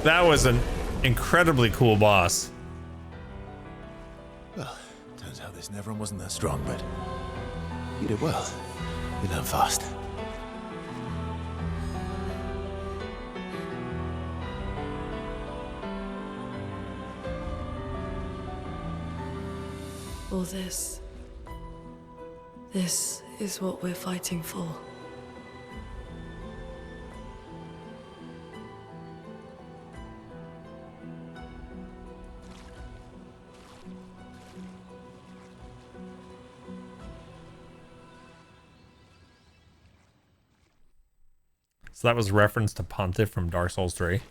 That was an incredibly cool boss. Well, turns out this Nevron wasn't that strong, but you did well. You learn fast. All this is what we're fighting for. So that was reference to Pontiff from Dark Souls 3.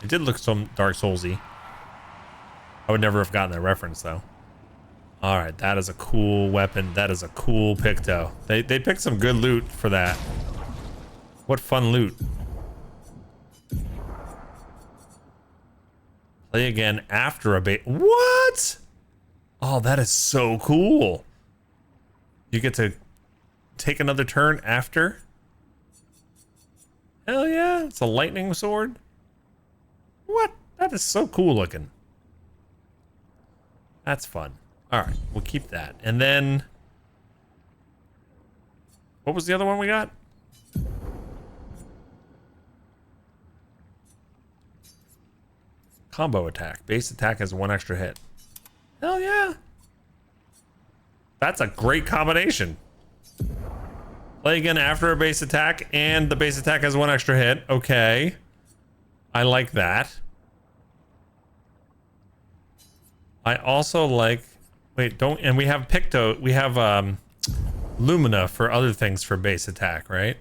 It did look some Dark Soulsy. I would never have gotten that reference though. All right, that is a cool weapon. That is a cool Picto. They picked some good loot for that. What fun loot. Play again after a bait. What? Oh, that is so cool. You get to take another turn after. Hell yeah, it's a lightning sword. What? That is so cool looking. That's fun. All right, we'll keep that. And then, what was the other one we got? Combo attack. Base attack has 1 extra hit. Hell yeah. That's a great combination. Play again after a base attack, and the base attack has 1 extra hit. Okay. I like that. I also like... Wait, don't... And we have Picto... We have Lumina for other things for base attack, right?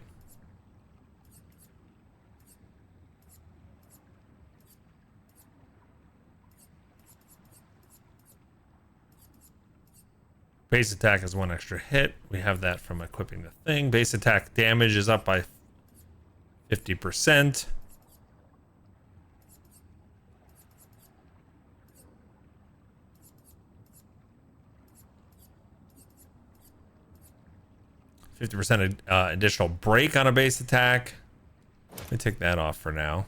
Base attack has 1 extra hit. We have that from equipping the thing. Base attack damage is up by 50%. Additional break on a base attack. Let me take that off for now.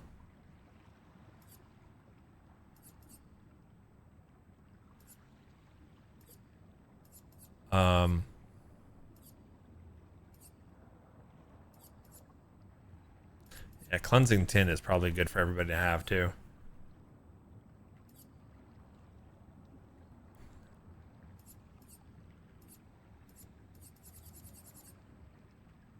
Yeah, cleansing tin is probably good for everybody to have too.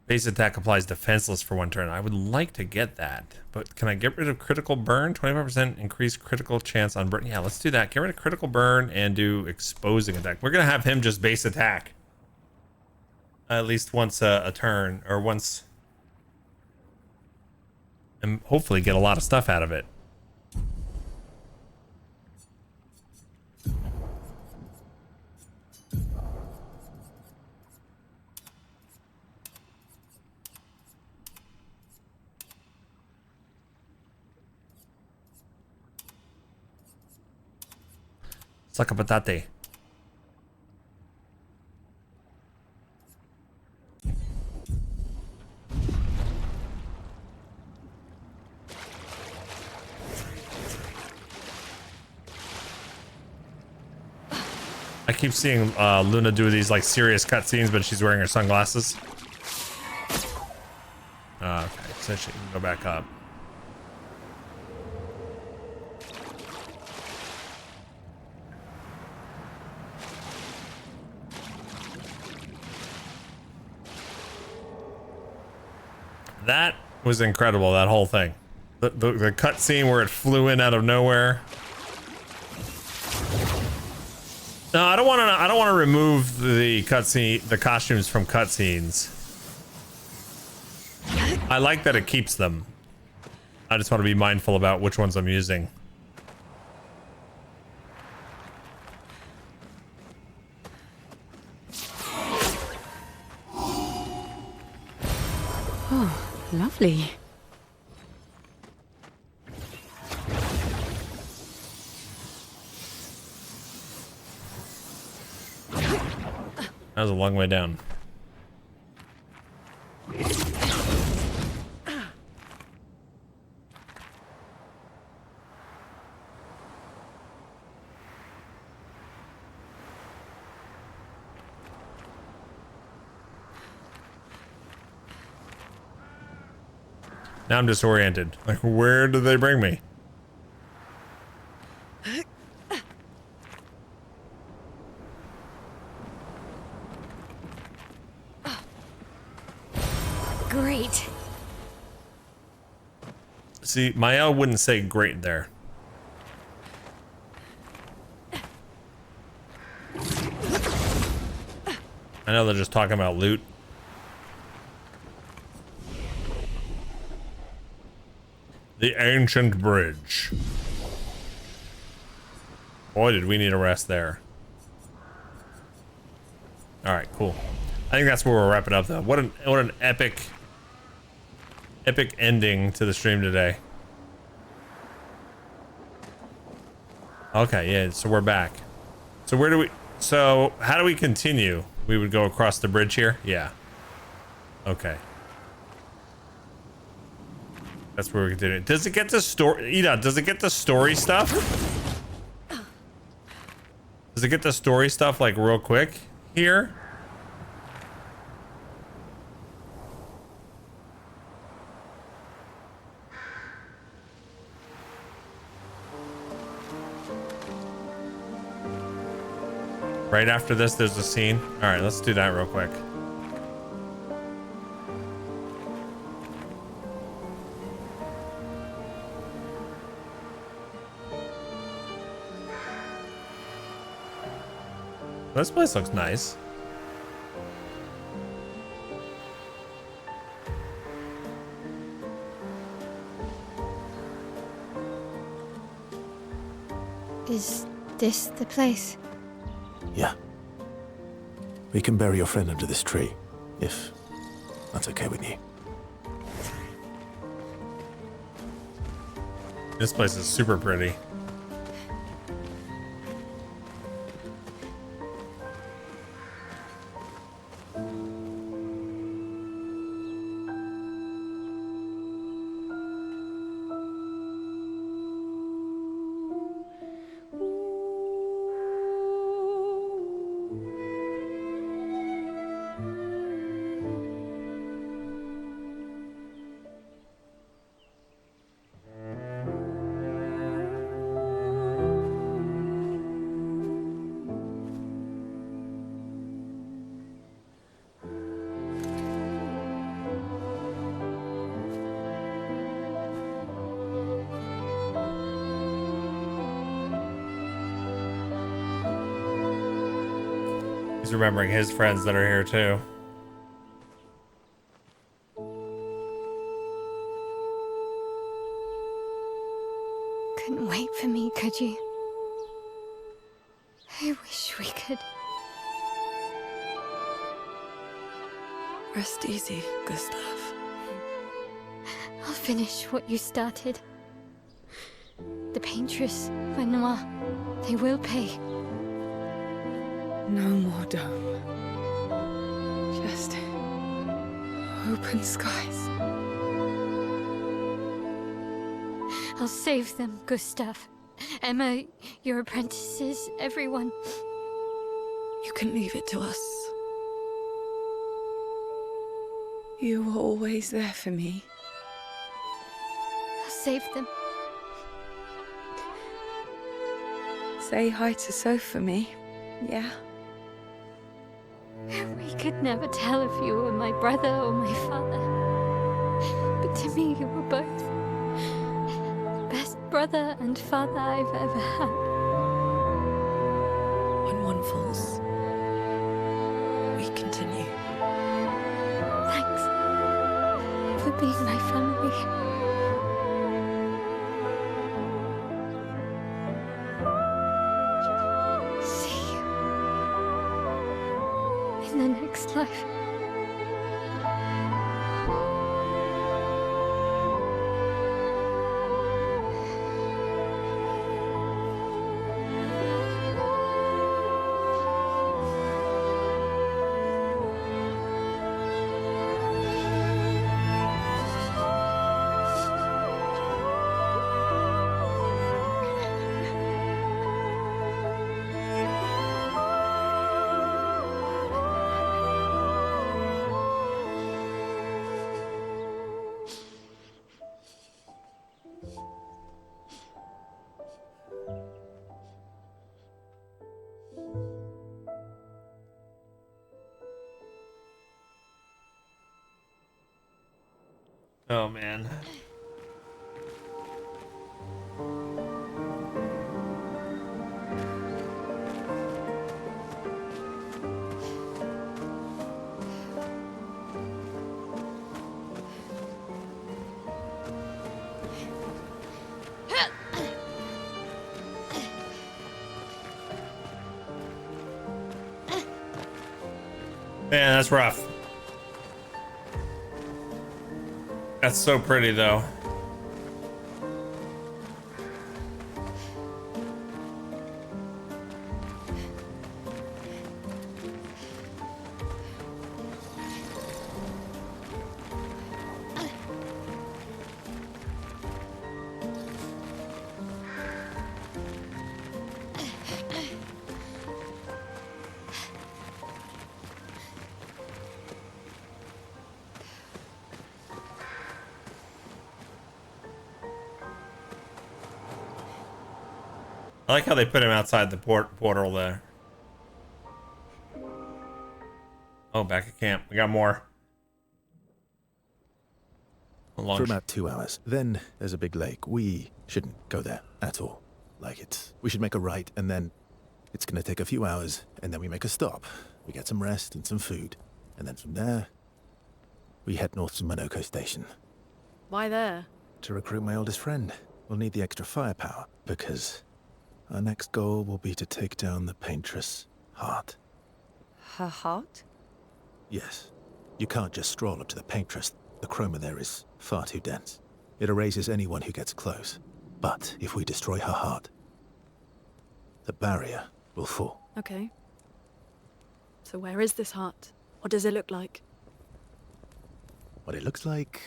Base attack applies defenseless for 1 turn. I would like to get that, but can I get rid of critical burn? 25% increased critical chance on burn. Yeah, let's do that. Get rid of critical burn and do exposing attack. We're gonna have him just base attack at least once a turn, or once, and hopefully get a lot of stuff out of it. Suck a patate. I keep seeing Luna do these like serious cutscenes, but she's wearing her sunglasses. Okay, so she can go back up. That was incredible, that whole thing. The cutscene where it flew in out of nowhere. No, I don't want to remove the cutscene, the costumes from cutscenes. I like that it keeps them. I just want to be mindful about which ones I'm using. Oh, lovely. That was a long way down. Now I'm disoriented. Like, where did they bring me? Great. See, Mael wouldn't say great there. I know they're just talking about loot. The ancient bridge. Boy, did we need a rest there. All right, cool. I think that's where we're wrapping up, though. What an epic ending to the stream today. Okay, yeah. So we're back. So where do we? So how do we continue? We would go across the bridge here. Yeah. Okay. That's where we continue. Does it get to story? Ida, does it get the story stuff? Does it get the story stuff like real quick here? Right after this, there's a scene. All right, let's do that real quick. This place looks nice. Is this the place? Yeah. We can bury your friend under this tree, if that's okay with you. This place is super pretty. He's remembering his friends that are here too. Couldn't wait for me, could you? I wish we could. Rest easy, Gustav. I'll finish what you started. The paintress, Benoit, they will pay. No more dome. Just open skies. I'll save them, Gustav. Emma, your apprentices, everyone. You can leave it to us. You were always there for me. I'll save them. Say hi to Soph for me, yeah? We could never tell if you were my brother or my father. But to me, you were both. Best brother and father I've ever had. When one falls, we continue. Thanks for being my family. See you in the next life. Oh man. Man, that's rough. That's so pretty though. I like how they put him outside the portal there. Oh, back at camp. We got more. For about 2 hours. Then there's a big lake. We shouldn't go there at all. We should make a right, and then it's gonna take a few hours, and then we make a stop. We get some rest and some food. And then from there, we head north to Monoko Station. Why there? To recruit my oldest friend. We'll need the extra firepower, because our next goal will be to take down the Paintress' heart. Her heart? Yes. You can't just stroll up to the Paintress. The chroma there is far too dense. It erases anyone who gets close. But if we destroy her heart, the barrier will fall. Okay. So where is this heart? What does it look like? What it looks like,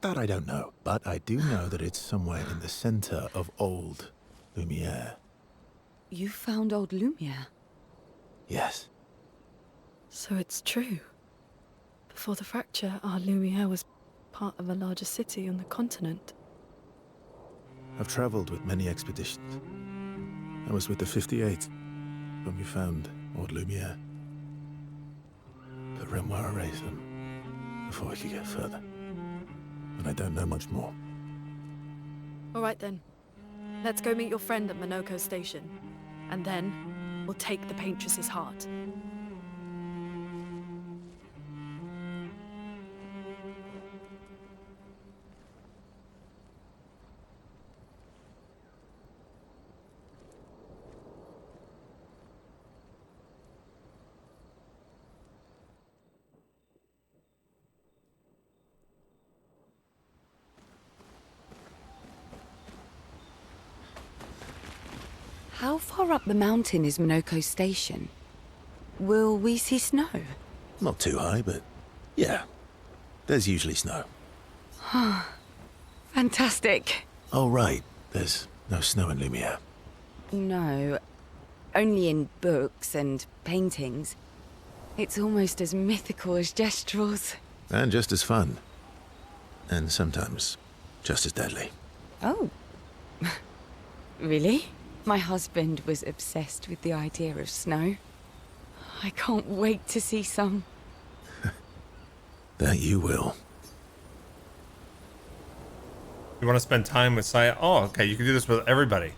that I don't know. But I do know that it's somewhere in the center of old Lumiere. You found old Lumiere? Yes. So it's true. Before the fracture, our Lumiere was part of a larger city on the continent. I've traveled with many expeditions. I was with the 58th when we found old Lumiere. But Renoir erased them before we could get further. And I don't know much more. All right then. Let's go meet your friend at Monoko Station. And then, we'll take the Paintress's heart. How far up the mountain is Monoko Station? Will we see snow? Not too high, but yeah. There's usually snow. Fantastic. Oh, right. There's no snow in Lumiere. No, only in books and paintings. It's almost as mythical as Gestrels. And just as fun. And sometimes just as deadly. Oh. Really? My husband was obsessed with the idea of snow. I can't wait to see some. That you will. You want to spend time with Saya? Oh, okay. You can do this with everybody.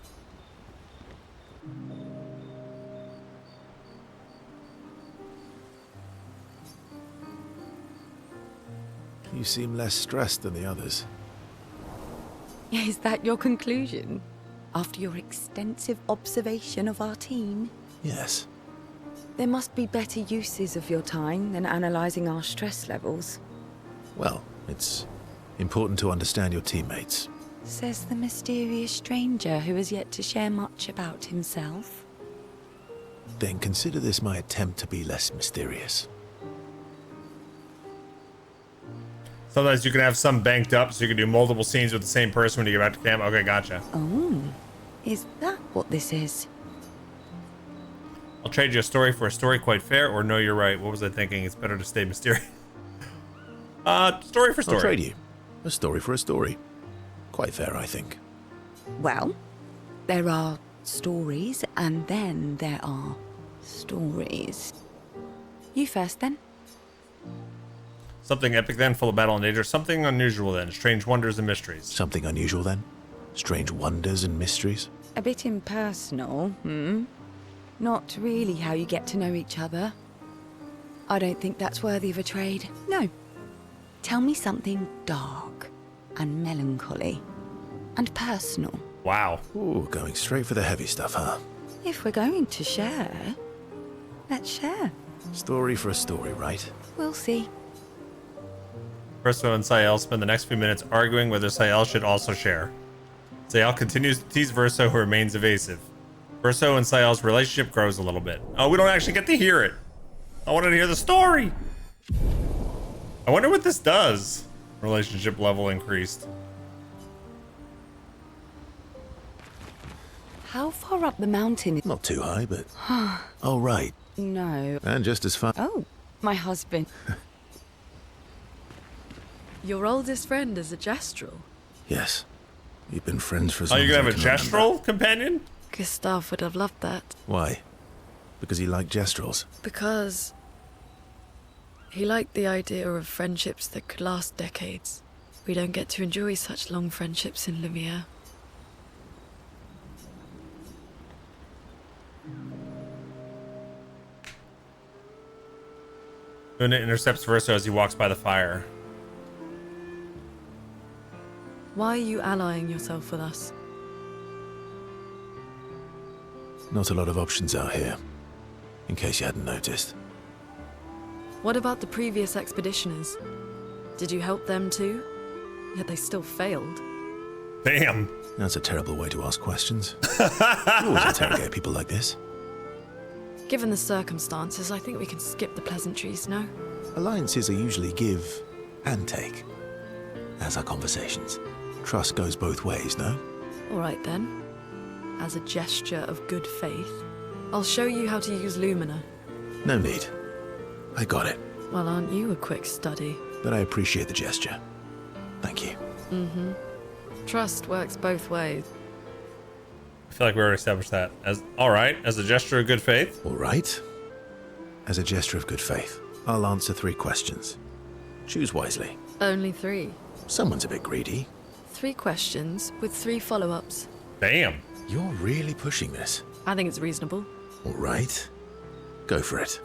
You seem less stressed than the others. Is that your conclusion? After your extensive observation of our team? Yes. There must be better uses of your time than analysing our stress levels. Well, it's important to understand your teammates. Says the mysterious stranger who has yet to share much about himself. Then consider this my attempt to be less mysterious. Sometimes you can have some banked up, so you can do multiple scenes with the same person when you get back to camp. Okay, gotcha. Oh, is that what this is? I'll trade you a story for a story, quite fair, or no, you're right. What was I thinking? It's better to stay mysterious. Story for story. I'll trade you. A story for a story. Quite fair, I think. Well, there are stories, and then there are stories. You first, then. Something epic then, full of battle and danger. Something unusual then, strange wonders and mysteries. Something unusual then? Strange wonders and mysteries? A bit impersonal, Not really how you get to know each other. I don't think that's worthy of a trade. No. Tell me something dark and melancholy and personal. Wow. Ooh, going straight for the heavy stuff, huh? If we're going to share, let's share. Story for a story, right? We'll see. Verso and Sayel spend the next few minutes arguing whether Sayel should also share. Sayel continues to tease Verso, who remains evasive. Verso and Sayel's relationship grows a little bit. Oh, we don't actually get to hear it. I wanted to hear the story. I wonder what this does. Relationship level increased. How far up the mountain is... Not too high, but... Oh, right. No. And just as far... Oh, my husband. Your oldest friend is a Gestrel. Yes. We've been friends for as Oh, long you're as gonna I have a can remember. gestural companion? Gustav would have loved that. Why? Because he liked gestrels. Because he liked the idea of friendships that could last decades. We don't get to enjoy such long friendships in Lumiere. Luna intercepts Verso as he walks by the fire. Why are you allying yourself with us? Not a lot of options out here, in case you hadn't noticed. What about the previous expeditioners? Did you help them too? Yet they still failed. Damn. That's a terrible way to ask questions. You always interrogate people like this. Given the circumstances, I think we can skip the pleasantries, no? Alliances are usually give and take, as are conversations. Trust goes both ways, no? All right then. As a gesture of good faith, I'll show you how to use Lumina. No need. I got it. Well, aren't you a quick study? But I appreciate the gesture. Thank you. Trust works both ways. I feel like we already established that. All right, as a gesture of good faith. All right. As a gesture of good faith, I'll answer 3 questions. Choose wisely. Only 3. Someone's a bit greedy. 3 questions with 3 follow-ups. Damn. You're really pushing this. I think it's reasonable. All right. Go for it.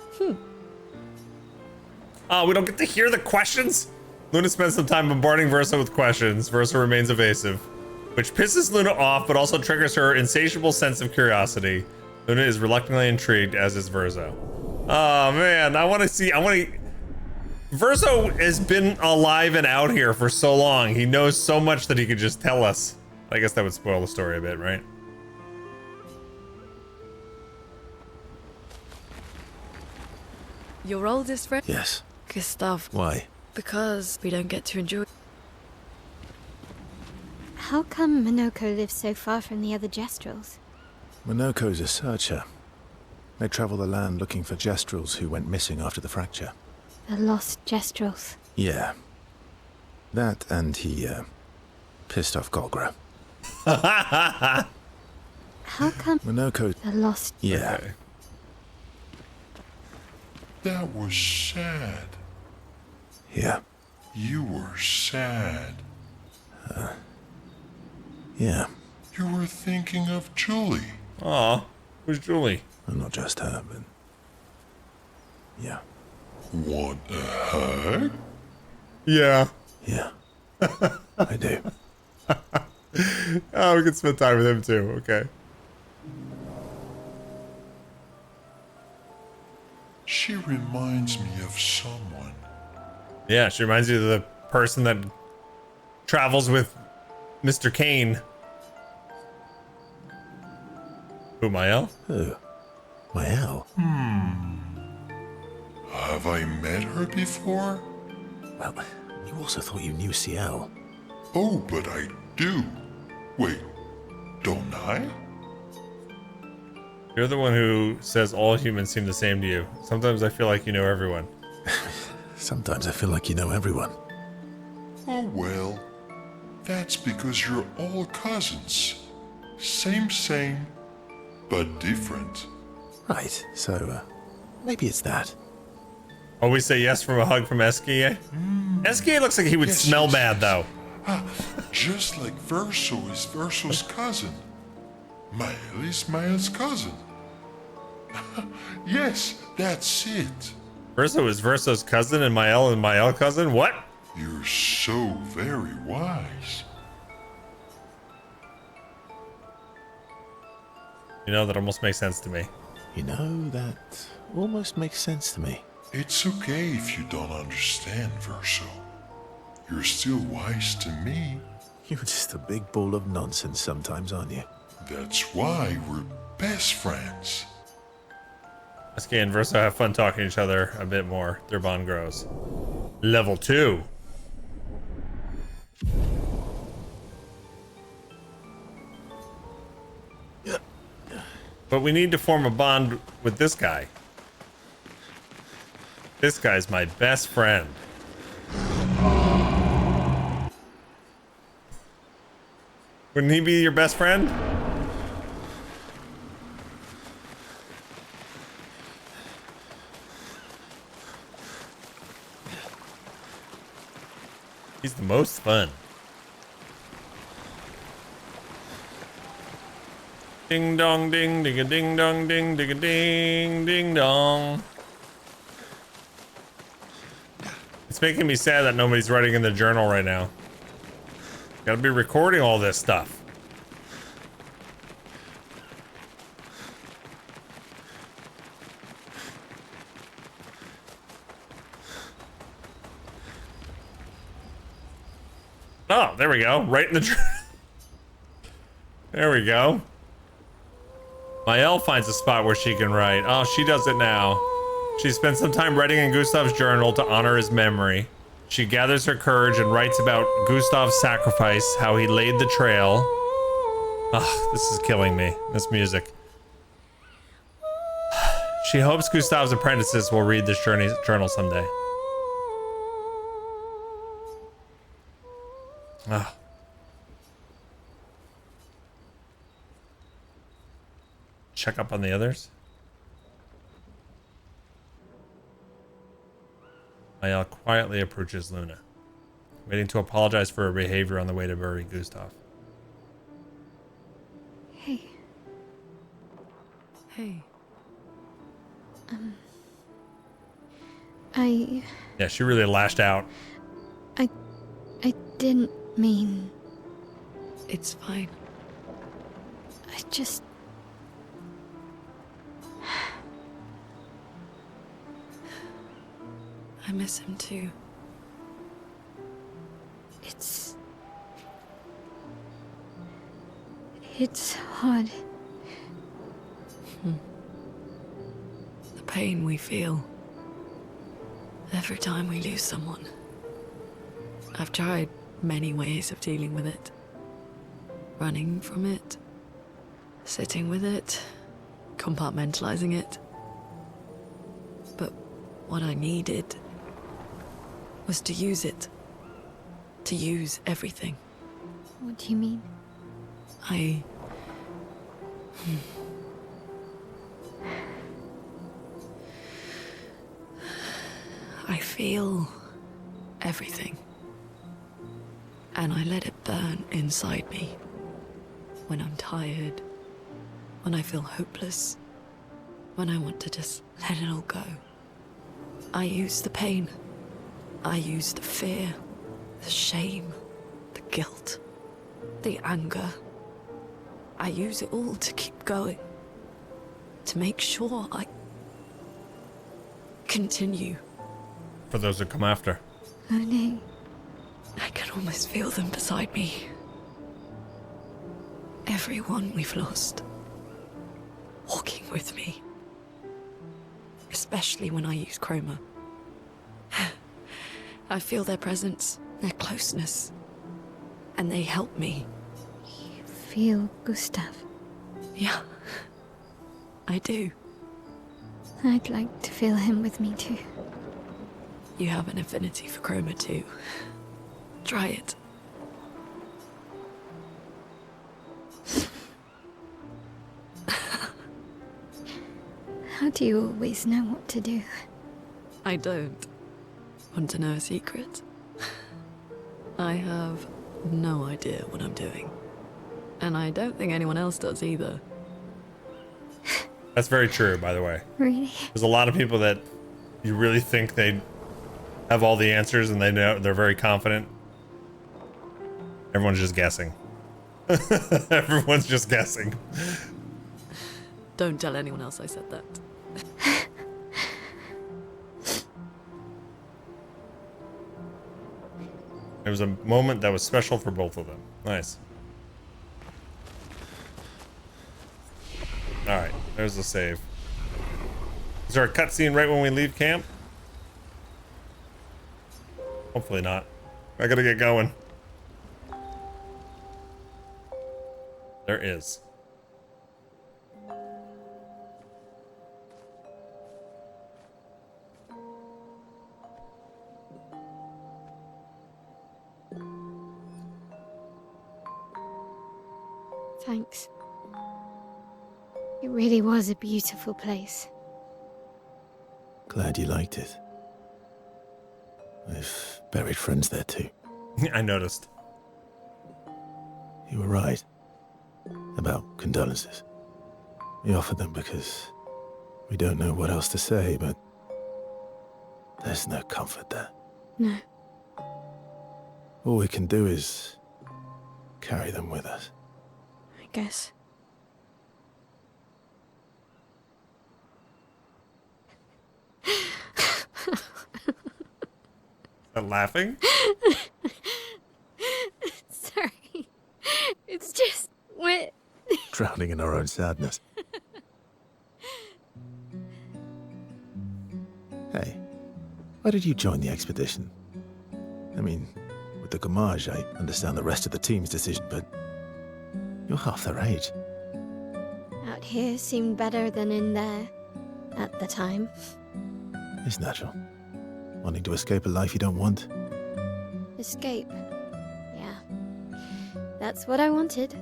Oh, we don't get to hear the questions? Luna spends some time bombarding Verso with questions. Verso remains evasive, which pisses Luna off, but also triggers her insatiable sense of curiosity. Luna is reluctantly intrigued, as is Verso. Oh man, Verso has been alive and out here for so long. He knows so much that he could just tell us. I guess that would spoil the story a bit, right? Your oldest friend? Yes. Gustav. Why? Because we don't get to enjoy... How come Minoko lives so far from the other Gestrels? Minoko's a searcher. They travel the land looking for gestrels who went missing after the fracture. The lost Gestrels. Yeah. That and he, pissed off Golgra. How come Minoko... the lost... Yeah. Okay. That was sad. Yeah. You were sad. Yeah. You were thinking of Julie. Aw, who's Julie? Well, not just her, but... Yeah. Want a hug? Yeah. Yeah. I do. Oh, we can spend time with him too. Okay. She reminds me of someone. Yeah, she reminds you of the person that travels with Mr. Kane. Who, Mael? Oh. Mael? Have I met her before? Well, you also thought you knew CL. Oh, but I do. Wait, don't I? You're the one who says all humans seem the same to you. Sometimes I feel like you know everyone. Sometimes I feel like you know everyone. Oh well, that's because you're all cousins. Same, but different. Right, so, maybe it's that. Always say yes from a hug from Eskie. Eskie looks like he would smell bad, though. Just like Verso is Verso's cousin. Mael is Mael's cousin. Yes, that's it. Verso is Verso's cousin and Mael cousin? What? You're so very wise. You know, that almost makes sense to me. You know, that almost makes sense to me. It's okay if you don't understand, Verso. You're still wise to me. You're just a big ball of nonsense sometimes, aren't you? That's why we're best friends. Eskie and Verso have fun talking to each other a bit more. Their bond grows. Level 2. But we need to form a bond with this guy. This guy's my best friend. Wouldn't he be your best friend? He's the most fun. Ding dong ding ding a ding dong ding ding a ding ding dong. It's making me sad that nobody's writing in the journal right now. Gotta be recording all this stuff. Oh, there we go. Right in the journal. There we go. Mael finds a spot where she can write. Oh, she does it now. She spends some time writing in Gustav's journal to honor his memory. She gathers her courage and writes about Gustav's sacrifice, how he laid the trail. Ah, this is killing me, this music. She hopes Gustav's apprentices will read this journal someday. Ah. Check up on the others. Mael quietly approaches Luna, waiting to apologize for her behavior on the way to bury Gustav. Hey. Hey. Yeah, she really lashed out. I didn't mean... It's fine. I just... I miss him too. It's hard. The pain we feel every time we lose someone. I've tried many ways of dealing with it. Running from it, sitting with it, compartmentalizing it. But what I needed was to use it. To use everything. What do you mean? I feel everything. And I let it burn inside me. When I'm tired, when I feel hopeless, when I want to just let it all go. I use the pain. I use the fear, the shame, the guilt, the anger. I use it all to keep going. To make sure I continue. For those that come after. Oh no. I can almost feel them beside me. Everyone we've lost. Walking with me. Especially when I use Chroma. I feel their presence, their closeness. And they help me. You feel Gustav? Yeah. I do. I'd like to feel him with me too. You have an affinity for Chroma too. Try it. How do you always know what to do? I don't. Want to know a secret? I have no idea what I'm doing. And I don't think anyone else does either. That's very true, by the way. Really? There's a lot of people that you really think they have all the answers and they know they're very confident. Everyone's just guessing. Everyone's just guessing. Don't tell anyone else I said that. It was a moment that was special for both of them. Nice. Alright, there's the save. Is there a cutscene right when we leave camp? Hopefully not. I gotta get going. There is. Thanks. It really was a beautiful place. Glad you liked it. I've buried friends there too. I noticed. You were right about condolences. We offered them because we don't know what else to say, but there's no comfort there. No. All we can do is carry them with us. I guess. Laughing? Sorry. It's just wet. Drowning in our own sadness. Hey, why did you join the expedition? I mean, with the Gommage, I understand the rest of the team's decision, but you're half their age. Out here seemed better than in there. At the time. It's natural. Wanting to escape a life you don't want. Escape. Yeah. That's what I wanted.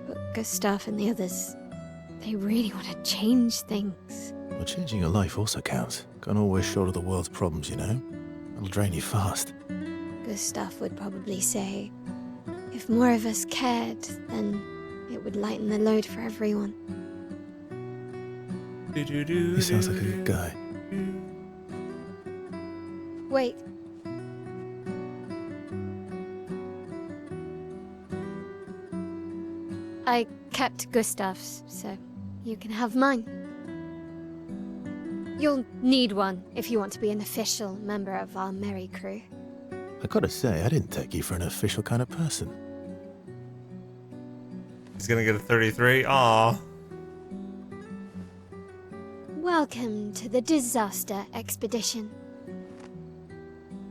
But Gustav and the others, they really want to change things. Well, changing your life also counts. Can't always shoulder the world's problems, you know? It'll drain you fast. Gustav would probably say, if more of us cared, then it would lighten the load for everyone. He sounds like a good guy. Wait. I kept Gustav's, so you can have mine. You'll need one if you want to be an official member of our merry crew. I gotta say, I didn't take you for an official kind of person. He's gonna get a 33. Aw. Welcome to the disaster expedition.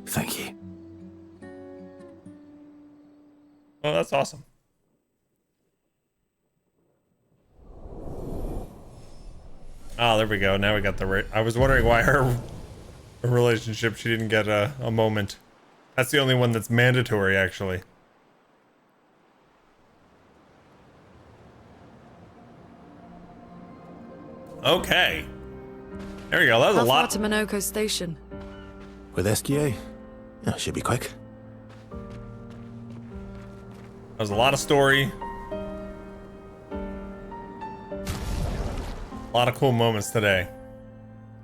Thank you. Oh, that's awesome. Oh, there we go. Now we got the I was wondering why her relationship, she didn't get a moment. That's the only one that's mandatory, actually. Okay. There we go. That was a lot. How far to Minoko Station? With SKA? Yeah, should be quick. That was a lot of story. A lot of cool moments today.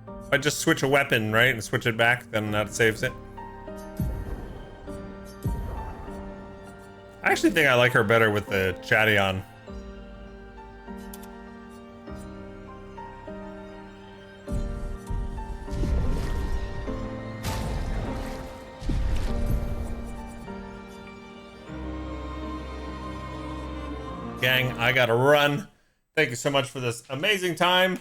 If I just switch a weapon, right, and switch it back, then that saves it. I actually think I like her better with the chatty on. Gang, I gotta run. Thank you so much for this amazing time.